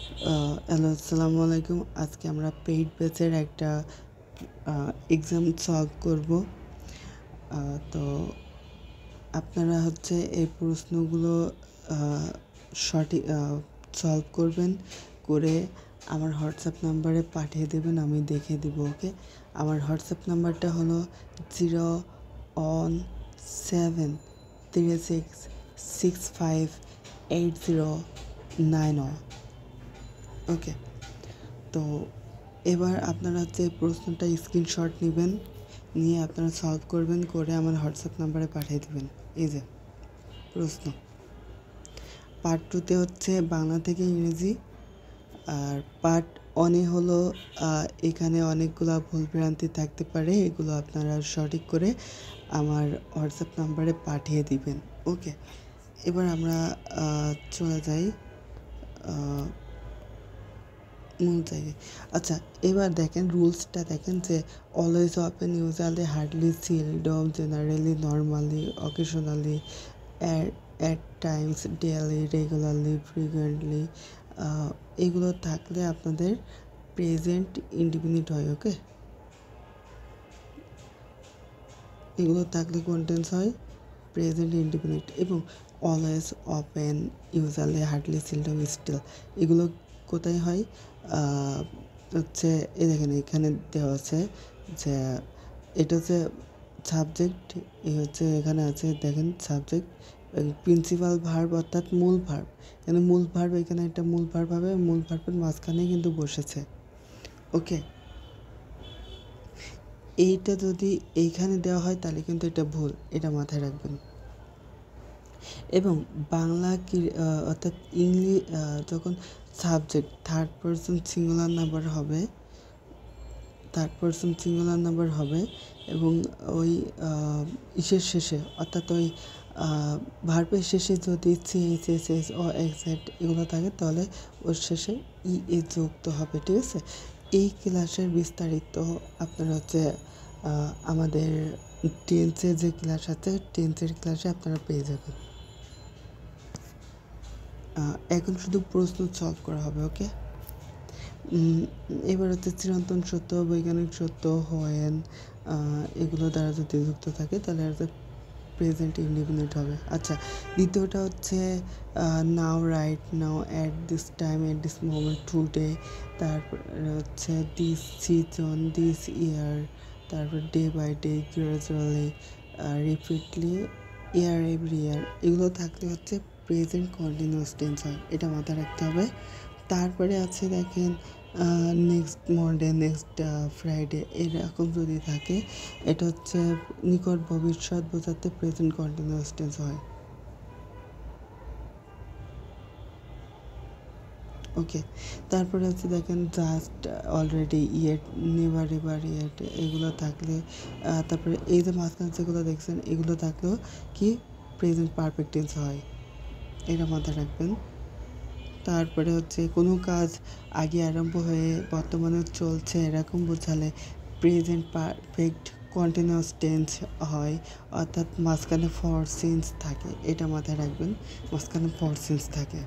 Hello, আসসালামু আলাইকুম। আজকে আমরা পেইড ব্যাচের একটা এক্সাম সলভ করব। তো আপনারা এই প্রশ্নগুলো সঠিক সলভ করবেন, করে আমার হোয়াটসঅ্যাপ নাম্বারে পাঠিয়ে দেবেন, আমি দেখে দিব। ওকে, আমার হোয়াটসঅ্যাপ নাম্বারটা হলো 01736658091। ওকে, তো এবার আপনারা প্রশ্নটা স্ক্রিনশট নেবেন, নিয়ে আপনারা সলভ করবেন, করে আমার হোয়াটসঅ্যাপ নাম্বারে পাঠিয়ে দেবেন। এই যে প্রশ্ন, পার্ট 2তে বাংলা থেকে ইংরেজি, আর পার্ট 1-এ হলো এখানে অনেকগুলো ভুলভ্রান্তি থাকতে পারে, এগুলো আপনারা সঠিক করে আমার হোয়াটসঅ্যাপ নাম্বারে পাঠিয়ে দিবেন। ওকে, এবার আমরা চলে যাই মূল জায়গায়। আচ্ছা, এবার দেখেন রুলসটা দেখেন যে always often, usually, hardly, seldom, generally, normally, occasionally, at Times, daily, regularly, frequently, এগুলো থাকলে আপনাদের প্রেজেন্ট ইনডিফিনিট হয়। ওকে, এগুলো থাকলে কন্টেন্স হয় প্রেজেন্ট ইনডিফিনিট। এবং always, often, usually, hardly, seldom, still, এগুলো কোথায় হয়? এই দেখেন এখানে দেওয়া আছে যে এটা সাবজেক্ট, এখানে আছে দেখেন সাবজেক্ট, প্রিন্সিপাল ভার্ব অর্থাৎ মূল ভার্ব। এখানে মূল ভার্ব, এখানে একটা মূল ভার্ব হবে, মূল ভার্বের মাঝখানে কিন্তু বসেছে। ওকে, এইটা যদি এইখানে দেওয়া হয় তাহলে কিন্তু এটা ভুল, এটা মাথায় রাখবেন। এবং বাংলা অর্থাৎ ইংলিশ যখন subject third person singular number হবে এবং ওই ইসের শেষে অর্থাৎ ওই ভার্বের শেষে যদি সিএসএস ও এক্সেট এগুলো থাকে, তাহলে ওর শেষে এ যুক্ত হবে। ঠিক আছে, এই ক্লাসের বিস্তারিত আপনারা আমাদের টেন্সের যে ক্লাস আছে, টেন্সের ক্লাসে আপনারা পেয়ে যাবেন। এখন শুধু প্রশ্ন সলভ করা হবে। ওকে, এবার চিরন্তন সত্য, বৈজ্ঞানিক সত্য, হোয়েন, এগুলো দ্বারা যদি যুক্ত থাকে তাহলে প্রেজেন্ট ইনডিফিনিট হবে। আচ্ছা, দ্বিতীয়টা now, right now, at this time, at this moment, today, তারপরে দিস সিজন, দিস ইয়ার, তারপর day by day, gradually, repeatedly, year, every year, এগুলো থাকলে প্রেজেন্ট কন্টিনিউয়াস টেন্স হয়, এটা মাথায় রাখতে হবে। তারপরে দেখেন নেক্সট মনডে, নেক্সট ফ্রাইডে, এরকম যদি থাকে এটা নিকট ভবিষ্যৎ বোঝাতে প্রেজেন্ট কন্টিনিউয়াস টেন্স হয়। ওকে, তারপরে দেখেন just, already, yet, never, ever, yet, এগুলো থাকলে তারপরে এই যে মাঝখানে যেগুলো দেখছেন এগুলো থাকলেও কি প্রেজেন্ট পারফেক্ট টেন্স হয়, এটা মাথায় রাখবেন। তারপরে কোনো কাজ আগে আরম্ভ হয়ে বর্তমানে চলছে এরকম বোঝালে প্রেজেন্ট পারফেক্ট কন্টিনিউয়াস টেন্স হয়, অর্থাৎ মাঝখানে ফর সিন্স থাকে, এটা মাথায় রাখবেন, মাঝখানে ফর সিন্স থাকে।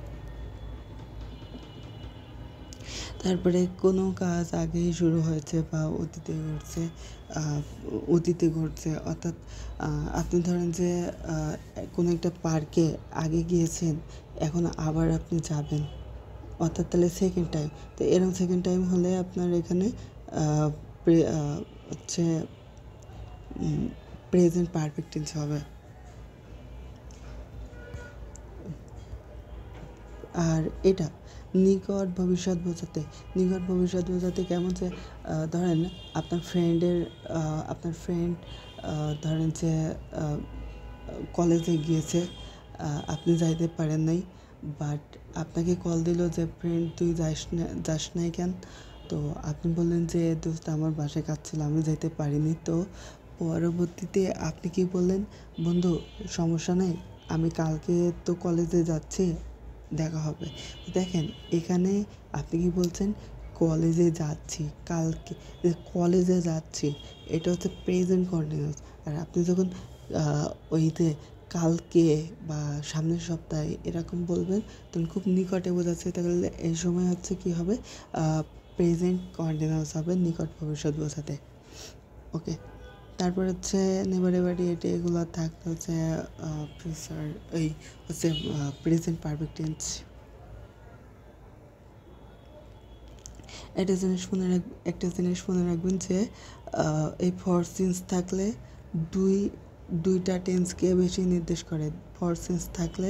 তারপরে কোনো কাজ আগেই শুরু হয়েছে বা অতীতে ঘটছে, অর্থাৎ আপনি ধরেন যে কোনো একটা পার্কে আগে গিয়েছেন, এখন আবার আপনি যাবেন, অর্থাৎ তাহলে সেকেন্ড টাইম। তো এরকম সেকেন্ড টাইম হলে আপনার এখানে প্রেজেন্ট পারফেক্ট টেন্স হবে। আর এটা নিকট ভবিষ্যৎ বোঝাতে কেমন ধরেন আপনার ফ্রেন্ড ধরেন কলেজে গিয়েছে, আপনি যাইতে পারেন নাই, বাট আপনাকে কল দিল যে ফ্রেন্ড তুই যাস নাই কেন? তো আপনি বললেন যে দোস্ত আমার বাসায় কাজ ছিল, আমি যাইতে পারিনি। তো পরবর্তীতে আপনি কি বললেন, বন্ধু সমস্যা নেই, আমি কালকে তো কলেজে যাচ্ছি, দেখা হবে। দেখেন এখানে আপনি কি বলছেন, কলেজে যাচ্ছি, কালকে কলেজে যাচ্ছি, এটা প্রেজেন্ট কন্টিনিউয়াস। আর আপনি যখন ওইতে কালকে বা সামনের সপ্তাহে এরকম বলবেন, তখন খুব নিকটে বোঝাচ্ছে, তাহলে এই সময় হচ্ছে কী হবে, প্রেজেন্ট কন্টিনিউয়াস হবে নিকট ভবিষ্যৎ বোঝাতে। ওকে, তারপর হচ্ছে নেভার এভার ইয়েট এগুলো থাকতে হচ্ছে ফিউচার, এই হচ্ছে প্রেজেন্ট পারফেক্ট টেন্স। একটা জিনিস মনে রাখবেন যে এই ফর সিন্স থাকলে দুইটা টেন্সকে বেশি নির্দেশ করে। ফর সিন্স থাকলে,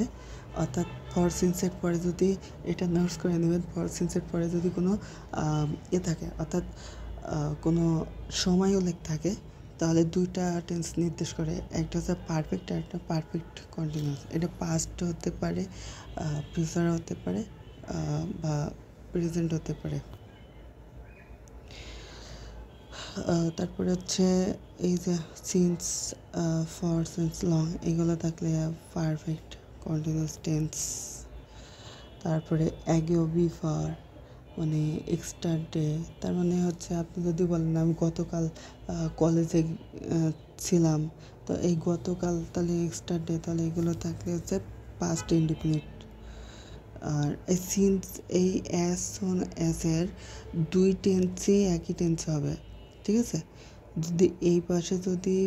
অর্থাৎ ফর সিন্সের পরে যদি, এটা নোটস করে নেবেন, ফর সিন্সের পরে যদি কোনো থাকে, অর্থাৎ কোনো সময় উল্লেখ থাকে, তাহলে দুইটা টেন্স নির্দেশ করে, একটা হচ্ছে পারফেক্ট আর একটা পারফেক্ট কন্টিনিউয়াস। এটা পাস্ট হতে পারে, ফিউচার হতে পারে, বা প্রেজেন্ট হতে পারে। তারপরে হচ্ছে এই যে সিন্স, ফর, সিন্স, লং এগুলো থাকলে পারফেক্ট কন্টিনিউয়াস টেন্স। তারপরে অ্যাগো বিফর মানে এক্সট্রা ডে, তার মানে হচ্ছে আপনি যদি বলেন আমি গতকাল কলেজে ছিলাম, তো এই গতকাল তাহলে এক্সট্রা ডে, তাহলে এগুলো থাকলে হচ্ছে পাস্ট ইনডিফিনিট। আর এই সিন্স, এই অ্যাস অন অ্যাসের দুই টেন্সই একই টেন্স হবে, ঠিক আছে। যদি এই পাশে যদি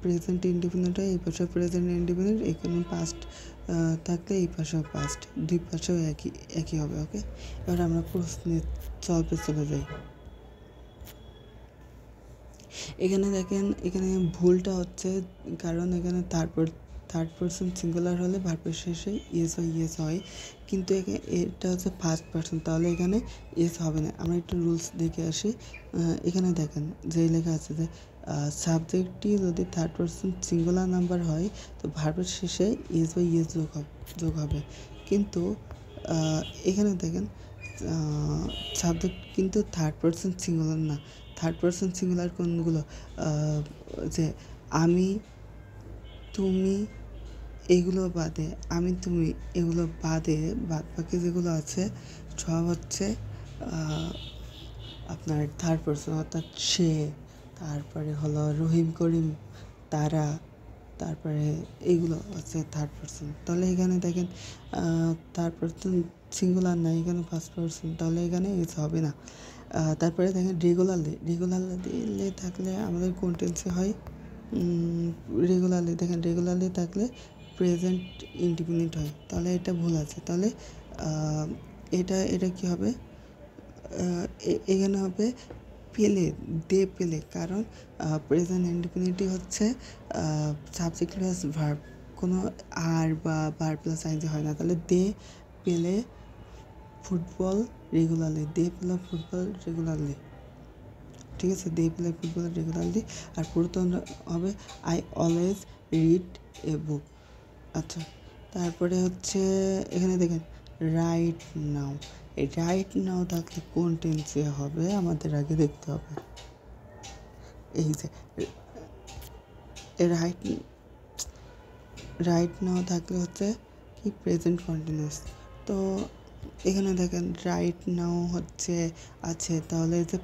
প্রেজেন্ট ইনডিফিনিট হয়, এই পাশে প্রেজেন্ট ইনডিফিনিট, এখানে পাস্ট থাকলে এই পাশেও পাস্ট, দুই পাশেও একই হবে। ওকে, এবার আমরা প্রশ্নের সলভে চলে যাই। এখানে দেখেন, এখানে ভুলটা হচ্ছে কারণ এখানে থার্ড পারসন সিঙ্গুলার হলে ভার্বের শেষে ইয়েস হয়, কিন্তু এটা হচ্ছে ফার্স্ট পারসন, তাহলে এখানে ইয়েস হবে না। আমরা একটু রুলস দেখে আসি। এখানে দেখেন যে লেখা আছে যে সাবজেক্টটি যদি থার্ড পারসন সিঙ্গুলার নাম্বার হয়, তো ভার্বের শেষে ইয়েস বা ইয়েস যোগ হবে। কিন্তু এখানে দেখেন সাবজেক্ট কিন্তু থার্ড পারসন সিঙ্গুলার না। থার্ড পারসন সিঙ্গুলার কোনগুলো, যে আমি, তুমি, এগুলো বাদে, আমি, তুমি, এগুলো বাদে বাদ বাকি যেগুলো আছে সব হচ্ছে আপনার থার্ড পারসন, অর্থাৎ সে, তারপরে হলো রহিম, করিম, তারা, তারপরে এইগুলো হচ্ছে থার্ড পারসন। তাহলে এখানে দেখেন থার্ড পারসন সিঙ্গুলার না, এখানে ফার্স্ট পারসন, তাহলে এখানে ইস হবে না। তারপরে দেখেন রেগুলারলি থাকলে আমাদের কোন টেন্সে হয়, রেগুলারলি থাকলে প্রেজেন্ট ইনডিফিনিট হয়, তাহলে এটা ভুল আছে। তাহলে এটা কি হবে, এখানে হবে পেলে, কারণ প্রেজেন্ট ইনডিফিনিটি হচ্ছে সাবজেক্ট প্লাস ভার্ব, কোনো আর বা ভার্ব প্লাস আইনজি হয় না। তাহলে দে পেলে ফুটবল রেগুলারলি, ঠিক আছে, দে প্লে ফুটবল রেগুলারলি। আর পুরাতন হবে আই অলওয়েজ রিড এ বুক। আচ্ছা, তারপরে হচ্ছে এখানে দেখেন রাইট নাও, এই রাইট নাও থাকলে কোন টেন্সে হবে আমাদের আগে দেখতে হবে। এই যে রাইট নাও থাকলে হচ্ছে কি প্রেজেন্ট কন্টিনিউয়াস। তো এখানে দেখেন রাইট নাও হচ্ছে আছে, তাহলে যে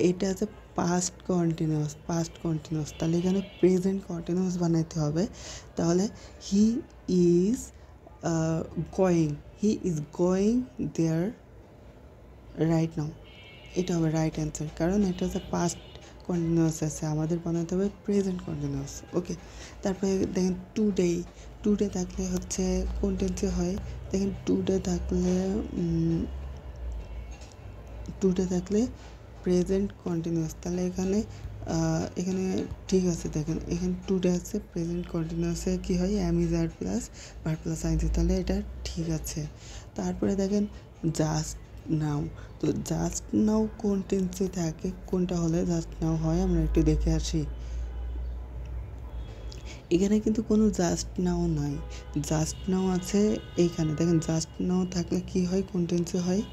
এইটা আছে পাস্ট কন্টিনিউয়াস, তাহলে এখানে প্রেজেন্ট কন্টিনিউয়াস বানাইতে হবে। তাহলে he is going there right now, এটা হবে রাইট অ্যান্সার, কারণ এটা হচ্ছে পাস্ট কন্টিনিউয়াস আছে, আমাদের বানাতে হবে প্রেজেন্ট কন্টিনিউয়াস। ওকে, তারপরে দেখেন টুডে থাকলে হচ্ছে কোন টেন্সে হয়, দেখেন টুডে থাকলে প্রেজেন্ট কন্টিনিউয়াস, তাহলে এখানে ঠিক আছে। দেখেন এখানে টুডে আছে, প্রেজেন্ট কন্টিনিউয়াসে কী হয়, am is are plus verb plus ing, তাহলে এটা ঠিক আছে। তারপরে দেখেন জাস্ট নাও, তো জাস্ট নাও কোন টেন্সে থাকে, কোনটা হলে জাস্ট নাও হয় আমরা একটু দেখে আসি। এখানে কিন্তু কোনো জাস্ট নাও নাই, জাস্ট নাও আছে এইখানে। দেখেন জাস্ট নাও থাকলে কি হয়, কোন টেন্সে হয়,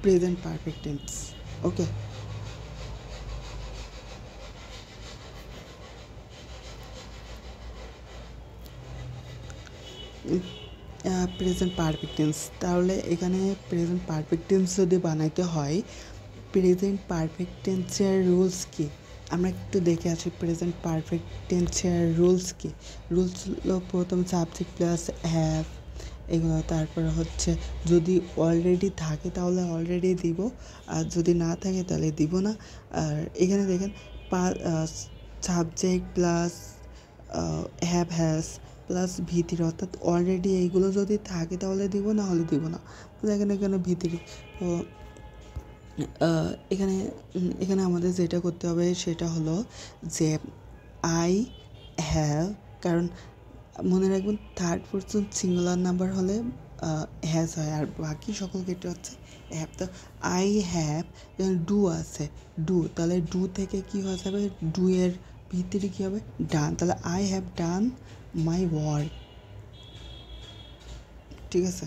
প্রেজেন্ট পারফেক্ট টেন্স। ওকে, প্রেজেন্ট পারফেক্ট টেন্স, তাহলে এখানে প্রেজেন্ট পারফেক্ট টেন্স যদি বানাইতে হয়, প্রেজেন্ট পারফেক্ট টেন্সের রুলস কি, আমরা একটু দেখে আসি প্রেজেন্ট পারফেক্ট টেন্সের রুলস কি। রুলস হলো প্রথম সাবজেক্ট প্লাস হ্যাভ এগুলো, তারপরে হচ্ছে যদি অলরেডি থাকে তাহলে অলরেডি দিব, আর যদি না থাকে তাহলে দিব না। আর এখানে দেখেন subject plus have has plus ভিতরি, অর্থাৎ অলরেডি এইগুলো যদি থাকে তাহলে দিব, না হলে দিব না। তো দেখেন এখানে ভিতরি। তো এখানে এখানে আমাদের যেটা করতে হবে সেটা হলো যে আই হ্যাভ, কারণ মনে রাখবেন থার্ড পারসন সিঙ্গুলার নাম্বার হলে হ্যাজ হয়, আর বাকি সকল ক্ষেত্রে হচ্ছে হ্যাভ। তো আই হ্যাভ, ডু আছে, ডু, তাহলে ডু থেকে কী হয়ে যাবে, ডু এর ভিতরে কী হবে, ডান, তাহলে I have done my work. ঠিক আছে,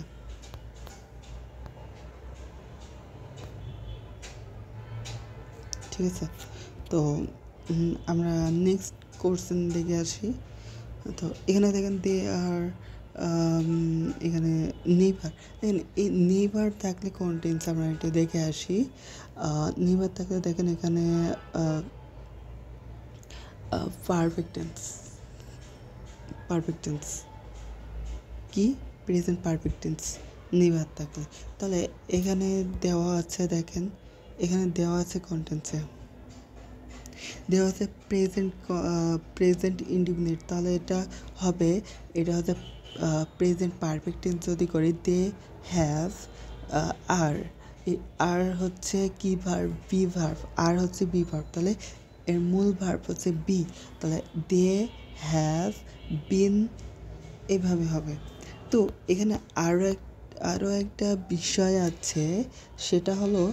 ঠিক আছে। তো আমরা নেক্সট কোশ্চেন দেখে আসি। তো এখানে দেখেন দে আর এখানে নেভার, দেখেন এই নেভার থাকলে কোন টেন্স আমরা একটু দেখে আসি। নেভার থাকলে দেখেন এখানে পারফেক্ট টেন্স, পারফেক্ট টেন্স কি, প্রেজেন্ট পারফেক্ট টেন্স নেভার থাকলে। তাহলে এখানে দেওয়া আছে, দেখেন এখানে দেওয়া আছে কোন টেন্সে, দেওয়া আছে প্রেজেন্ট ইনডিফিনিট, তাহলে এটা হবে, এটা হচ্ছে প্রেজেন্ট পারফেক্ট টেন্স যদি করি দে হ্যাভ আর, এই আর হচ্ছে কি ভার্ব, বি ভার্ব, আর হচ্ছে বি ভার্ব, তাহলে এর মূল ভার্ব হচ্ছে বি, তাহলে দে হ্যাভ বিন, এভাবে হবে। তো এখানে আরও একটা বিষয় আছে, সেটা হলো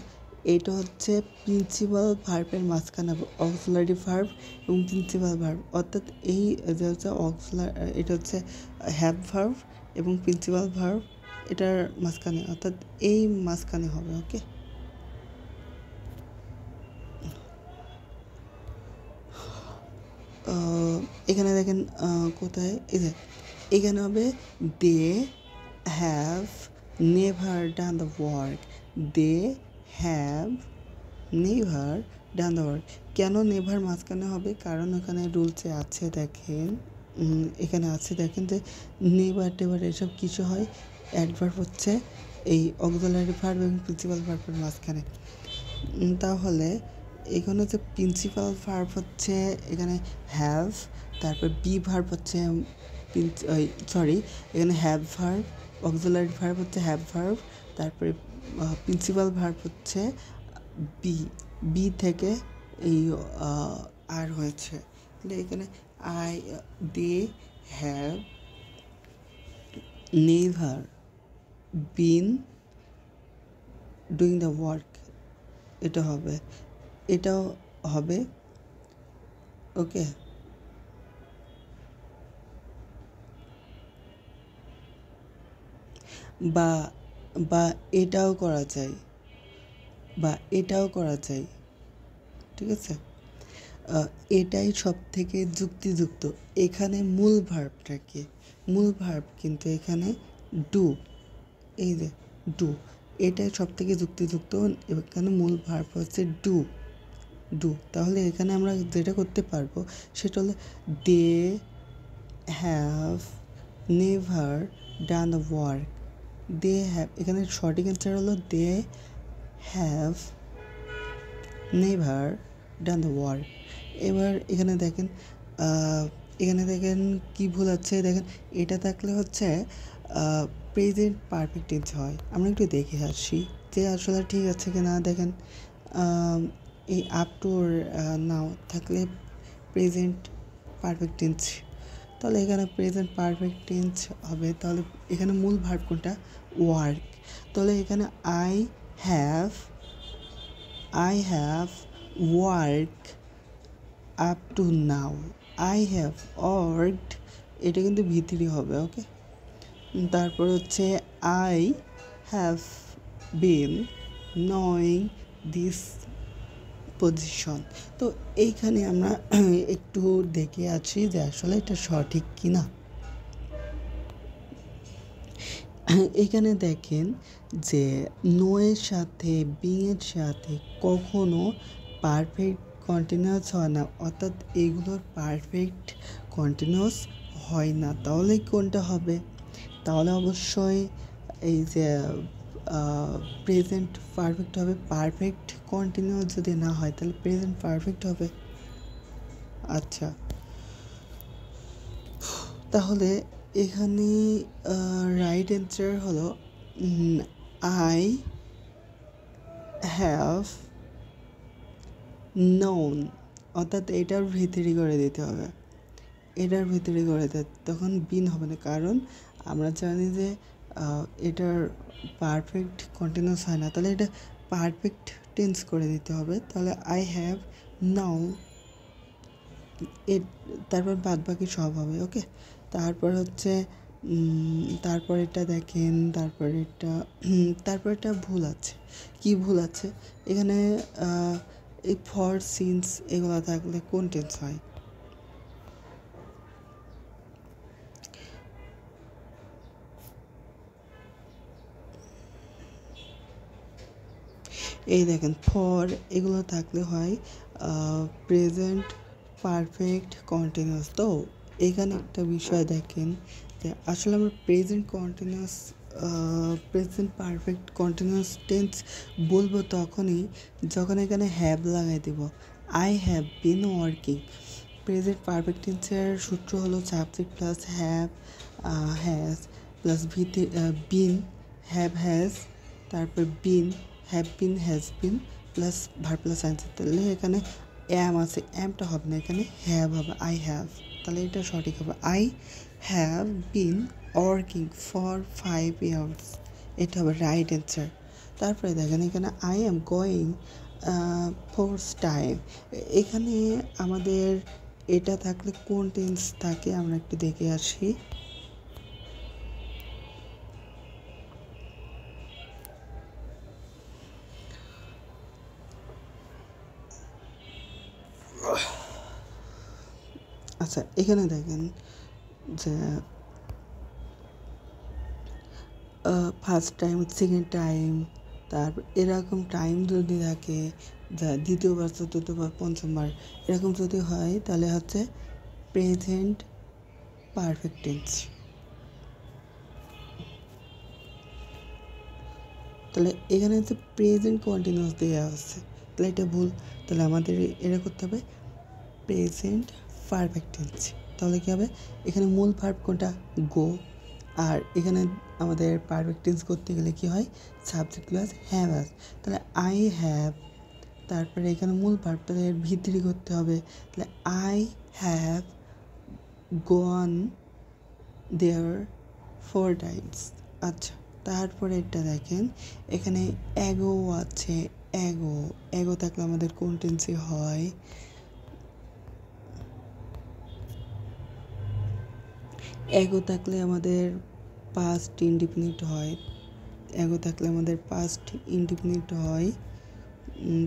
এটা হচ্ছে প্রিন্সিপাল ভার্বের মাঝখানে অক্সিলারি ভার্ব এবং প্রিন্সিপাল ভার্ব, অর্থাৎ এই যে হচ্ছে এটা হচ্ছে হ্যাভ ভার্ব এবং প্রিন্সিপাল ভার্ব এটার মাঝখানে, অর্থাৎ এই মাঝখানে হবে। ওকে, এখানে দেখেন কোথায়, এই যে এখানে হবে they have never done the work, they have never done the work. কেন নেভার মাঝখানে হবে, কারণ ওখানে রুলসে আছে, দেখেন এখানে আছে, দেখেন যে নেভার টেভার এসব কিছু হয় অ্যাডভার্ব হচ্ছে এই অক্সিলারি ভার্ব এবং প্রিন্সিপাল ভার্বের মাঝখানে। তাহলে এখানে হচ্ছে প্রিন্সিপাল ভার্ব হচ্ছে এখানে হ্যাভ, তারপর বি ভার্ব হচ্ছে এখানে হ্যাভ ভার্ব, অক্সিলারি ভার্ব হচ্ছে হ্যাভ ভার্ব, তারপরে প্রিন্সিপাল ভার্ব হচ্ছে বি, বি থেকে এই আর হয়েছে, তাহলে এখানে they have never been doing the work, এটা হবে, এটাও হবে। ওকে, বা বা এটাও করা যায়, বা এটাও করা যায়। ঠিক আছে, এটাই সব থেকে যুক্তিযুক্ত। এখানে মূল ভার্বটা কি, মূল ভার্ব কিন্তু এখানে ডু, এই যে ডু, এটাই সব থেকে যুক্তিযুক্ত, এখানে মূল ভার্ব হচ্ছে ডু, ডু। তাহলে এখানে আমরা যেটা করতে পারবো সেটা হলো they have never done the work, they have, এখানে সঠিক অ্যান্সার হলো they have never done the work. এবার এখানে দেখেন কি ভুল আছে, দেখেন এটা থাকলে হচ্ছে প্রেজেন্ট পারফেক্ট টেন্স হয়। আমরা একটু দেখে আসি যে আসলে ঠিক আছে কি না। দেখেন এই আপ টু নাও থাকলে প্রেজেন্ট পারফেক্ট টেন্স, তাহলে এখানে প্রেজেন্ট পারফেক্ট টেন্স হবে। তাহলে এখানে মূল ভার্ব কোনটা, ওয়ার্ক, তাহলে এখানে I have work up to now, I have worked, এটা কিন্তু ভিতরি হবে। ওকে, তারপর হচ্ছে I have bin knowing this position. তো এইখানে আমরা একটু দেখে আছি যে আসলে এটা সঠিক কি না। এখানে দেখেন যে নো এর সাথে বিং এর সাথে কখনো পারফেক্ট কন্টিনিউয়াস হয় না, অর্থাৎ এগুলোর পারফেক্ট কন্টিনিউয়াস হয় না। তাহলে কোনটা হবে? তাহলে অবশ্যই এই যে প্রেজেন্ট পারফেক্ট হবে। পারফেক্ট কন্টিনিউয়াস যদি না হয় তাহলে প্রেজেন্ট পারফেক্ট হবে। আচ্ছা, তাহলে এখানে রাইট অ্যান্সার হলো আই হ্যাভ নোন, অর্থাৎ এটার ভিতরে করে দিতে হবে, এটার ভিতরে করে দিতে, তখন বিন হবে না, কারণ আমরা জানি যে এটার পারফেক্ট কন্টিনিউয়াস হয় না, তাহলে এটা পারফেক্ট টেন্স করে দিতে হবে। তাহলে আই হ্যাভ নাও, তারপর বাদ বাকি সব হবে। ওকে, তারপর হচ্ছে তারপর এটা দেখেন, তারপর এটা ভুল আছে। কি ভুল আছে এখানে? এই ফর সিন্স এগুলো থাকলে কোন টেন্স হয়? এই দেখেন, ফর এগুলো থাকলে হয় প্রেজেন্ট পারফেক্ট কন্টিনিউয়াস। তো এখানে একটা বিষয় দেখেন যে আসলে আমরা present continuous present perfect continuous tense বলবো তখনই যখন এখানে হ্যাভ লাগাই দেব। I have been working. Present perfect টেন্সের সূত্র হলো subject plus have has plus been, have has, তারপর been, have been has been plus verb plus answer. তাহলে এখানে অ্যাম আছে, অ্যামটা হবে না, এখানে হ্যাভ হবে, আই হ্যাভ। তাহলে এটা সঠিক হবে, I have been working for 5 years। এটা হবে রাইট অ্যান্সার। তারপরে দেখেন এখানে I am going first time. এখানে আমাদের এটা থাকলে কোন টেন্স থাকে আমরা একটু দেখে আসি। আচ্ছা, এখানে দেখেন যে ফার্স্ট টাইম, সেকেন্ড টাইম, তারপর এরকম টাইম যদি থাকে, যা দ্বিতীয়বার, চতুর্থবার, পঞ্চমবার এরকম যদি হয় তাহলে হচ্ছে প্রেজেন্ট পারফেক্ট টেন্স। তাহলে এখানে হচ্ছে প্রেজেন্ট কন্টিনিউয়াস দেওয়া আছে, তাহলে এটা ভুল। তাহলে আমাদের এটা করতে হবে প্রেজেন্ট পারফেক্ট টেন্স। তাহলে কী হবে? এখানে মূল ভার্ব কোনটা? গো। আর এখানে আমাদের পারফেক্ট টেন্স করতে গেলে কি হয়? সাবজেক্ট প্লাস হ্যাভ আস। তাহলে আই হ্যাভ, তারপরে এখানে মূল ভার্বটা এর ভিতরে করতে হবে, তাহলে I have gone there 4 times। আচ্ছা, তারপরে এটা দেখেন এখানে অ্যাগো আছে, অ্যাগো থাকলে আমাদের কোন টেন্সে হয়? অ্যাগো থাকলে আমাদের পাস্ট ইনডিফিনিট হয়, অ্যাগো থাকলে আমাদের পাস্ট ইনডিফিনিট হয়।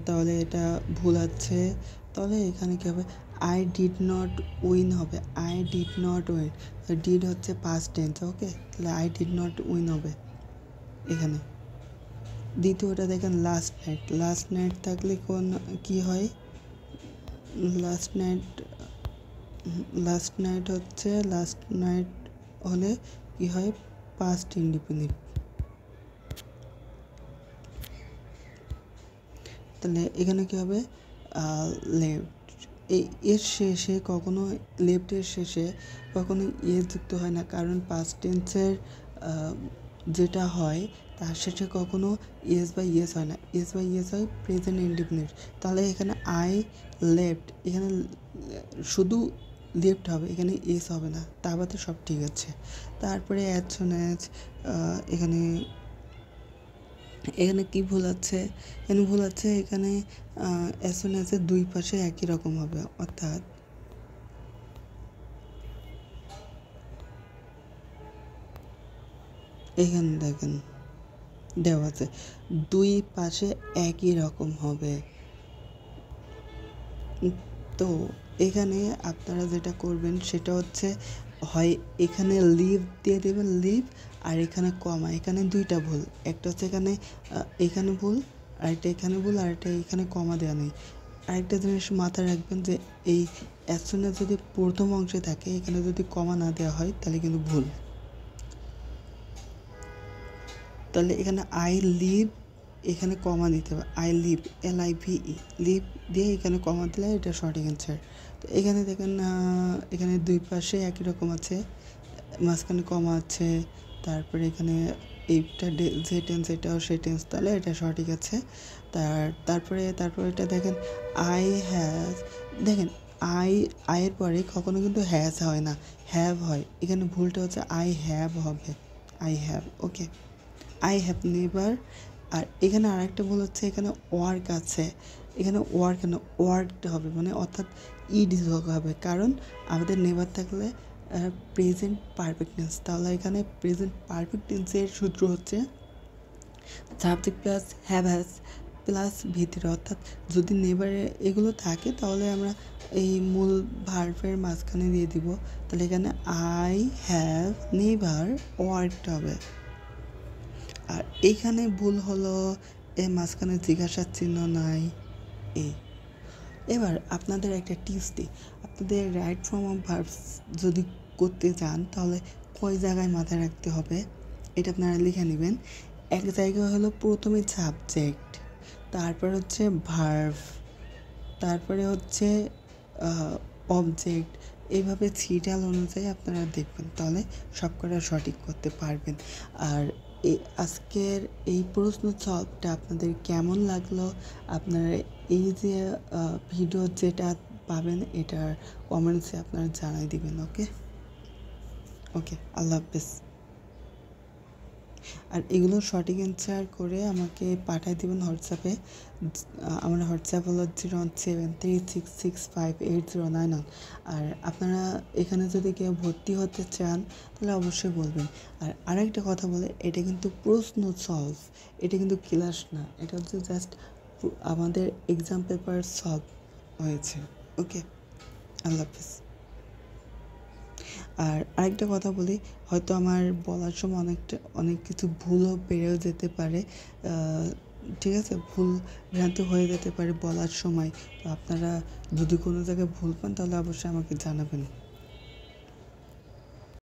তাহলে এটা ভুল আছে। তাহলে এখানে কী হবে? আই ডিড নট উইন হবে, I did not win, did হচ্ছে পাস্ট টেন্স। ওকে, তাহলে আই ডিড নট উইন হবে এখানে। দ্বিতীয়টা দেখেন লাস্ট নাইট থাকলে কোন কি হয়? লাস্ট নাইট হলে কি হয়? Past indefinite. তাহলে এখানে কী হবে? লেফট, এর শেষে কখনো, লেফটের শেষে কখনো ইয়ে যুক্ত হয় না, কারণ পাস্ট টেন্সের যেটা হয় তার শেষে কখনো ইয়েস বা ইয়েস হয় না, ইয়েস বা ইয়েস হয় প্রেজেন্ট ইনডিফিনিট। তাহলে এখানে আই লেফট, এখানে শুধু লেফট হবে, এখানে এস হবে না, তা বাদে সব ঠিক আছে। তারপরে অ্যাজ সুন অ্যাজ, এখানে কি ভুল আছে? এখানে ভুল আছে, এখানে অ্যাজ সুন অ্যাজের দুই পাশে একই রকম হবে, অর্থাৎ এখানে দেখেন দেওয়া আছে দুই পাশে একই রকম হবে। তো এখানে আপনারা যেটা করবেন সেটা হচ্ছে হয় এখানে লিভ দিয়ে দেবেন, লিভ, আর এখানে কমা, এখানে দুইটা ভুল, একটা হচ্ছে এখানে ভুল, আর এটা এখানে ভুল, আর এটা এখানে কমা দেওয়া নেই। আরেকটা জিনিস মাথায় রাখবেন যে এই অ্যাজ সুন অ্যাজ যদি প্রথম অংশে থাকে এখানে যদি কমা না দেওয়া হয় তাহলে কিন্তু ভুল। তাহলে এখানে আই লিভ, এখানে কমা দিতে হবে, আই লিভ LIVE লিভ দিয়ে এখানে কমা দিলে এটা সঠিক অ্যান্সার। তো এখানে দেখেন এখানে দুই পাশে একই রকম আছে, মাঝখানে কমা আছে, তারপরে এখানে এইটা যে টেন্স এটাও সেই টেন্স, তাহলে এটা সঠিক আছে। তারপরে এটা দেখেন আই হ্যাভ, দেখেন আইয়ের পরে কখনো কিন্তু হ্যাজ হয় না, হ্যাভ হয়। এখানে ভুলটা হচ্ছে আই হ্যাভ হবে, I have. Okay, I have never. আর এখানে আরেকটা ভুল হচ্ছে, এখানে ওয়ার্ক আছে, এখানে ওয়ার্ক না ওয়ার্কড হবে, মানে অর্থাৎ ইড যোগ হবে, কারণ আমাদের নেভার থাকলে প্রেজেন্ট পারফেক্ট টেন্স। তাহলে এখানে প্রেজেন্ট পারফেক্ট টেন্সের সূত্র হচ্ছে subject plus have has plus ভিতরে, অর্থাৎ যদি নেভারে এগুলো থাকে তাহলে আমরা এই মূল ভার্বের মাঝখানে দিয়ে দিব। তাহলে এখানে আই হ্যাভ নেভার ওয়ার্কড হবে। আর এইখানে ভুল হলো এর মাঝখানে জিজ্ঞাসার চিহ্ন নাই। এবার আপনাদের একটা টিপস দিই, আপনাদের রাইট ফর্ম অফ ভার্বস যদি করতে চান তাহলে কয় জায়গায় মাথায় রাখতে হবে এটা আপনারা লিখে নেবেন। এক জায়গায় হলো প্রথমে সাবজেক্ট, তারপর হচ্ছে ভার্ব, তারপরে হচ্ছে অবজেক্ট। এইভাবে সিরিয়াল অনুযায়ী আপনারা দেখবেন, তাহলে সব কটা সঠিক করতে পারবেন। আর আজকের এই প্রশ্ন সলভটা আপনাদের কেমন লাগলো, আপনারা এই যে ভিডিও যেটা পাবেন এটার কমেন্টসে আপনারা জানাই দিবেন। ওকে ওকে, আল্লাহ হাফেজ। আর এগুলো সঠিক অ্যান্সার করে আমাকে পাঠিয়ে দেবেন হোয়াটসঅ্যাপে। আমার হোয়াটসঅ্যাপ হলো 01736658091। আর আপনারা এখানে যদি কেউ ভর্তি হতে চান তাহলে অবশ্যই বলবেন। আর আরেকটা কথা বলে, এটা কিন্তু প্রশ্ন সলভ, এটা কিন্তু ক্লাস না, এটা হচ্ছে জাস্ট আমাদের এক্সাম পেপার সলভ হয়েছে। ওকে, আল্লাহ হাফেজ। আর আরেকটা কথা বলি, হয়তো আমার বলার সময় অনেক কিছু ভুলও বেড়েও যেতে পারে, ঠিক আছে, ভুল ভ্রান্তি হয়ে যেতে পারে বলার সময়। তো আপনারা যদি কোনো জায়গায় ভুল পান তাহলে অবশ্যই আমাকে জানাবেন।